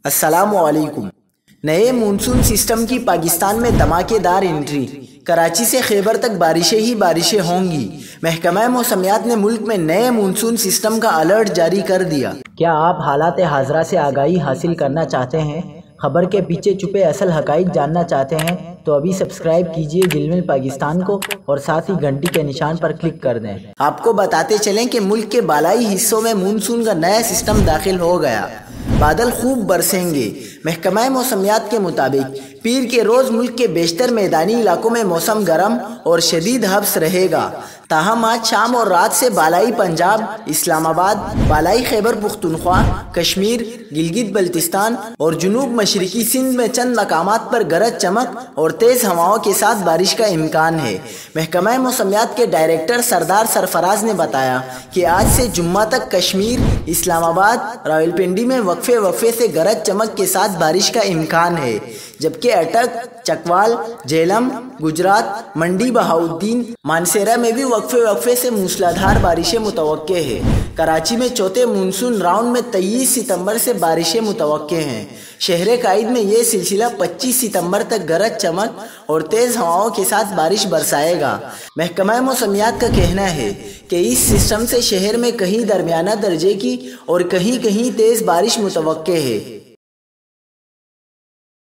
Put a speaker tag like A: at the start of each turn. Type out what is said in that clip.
A: السلام علیکم۔ نئے مونسون سسٹم کی پاکستان میں دھماکے دار انٹری، کراچی سے خیبر تک بارشیں ہی بارشیں ہوں گی۔ محکمہ موسمیات نے ملک میں نئے مونسون سسٹم کا الرٹ جاری کر دیا۔ کیا آپ حالات حاضرہ سے آگاہی حاصل کرنا چاہتے ہیں؟ خبر کے پیچھے چھپے اصل حقائق جاننا چاہتے ہیں تو ابھی سبسکرائب کیجئے جلمل پاکستان کو اور ساتھ ہی گھنٹی کے نشان پر کلک کر دیں۔ آپ کو بتاتے چلیں کہ ملک کے بالائی حصوں میں مونسون کا نیا سسٹم داخل ہو گیا۔ بادل خوب برسیں گے۔ محکمہ موسمیات کے مطابق پیر کے روز ملک کے بیشتر میدانی علاقوں میں موسم گرم اور شدید حبس رہے گا، تاہم آج شام اور رات سے بالائی پنجاب، اسلام آباد، بالائی خیبر پختونخوا، کشمیر، گلگت بلتستان اور جنوب مشرقی سندھ میں چند مقامات پر گرج چمک اور تیز ہواؤں کے ساتھ بارش کا امکان ہے۔ محکمہ موسمیات کے ڈائریکٹر سردار سرفراز نے بتایا کہ آج سے جمعہ تک کشمیر، اسلام آباد، راولپنڈی میں وقفے سے گرج چمک کے ساتھ بارش کا امکان ہے، جبکہ اٹک، چکوال، جہلم، گجرات، منڈی بہاؤالدین، مانسیرہ میں بھی وقفے سے موسلادھار بارشیں متوقع ہیں۔ کراچی میں چوتھے مونسون راؤنڈ میں 23 ستمبر سے بارشیں متوقع ہیں۔ شہر قائد میں یہ سلسلہ 25 ستمبر تک گرج چمک اور تیز ہواؤں کے ساتھ بارش برسائے گا۔ محکمہ موسمیات کا کہنا ہے کہ اس سسٹم سے شہر میں کہیں درمیانہ درجے کی اور کہیں تیز بارش متوقع ہے۔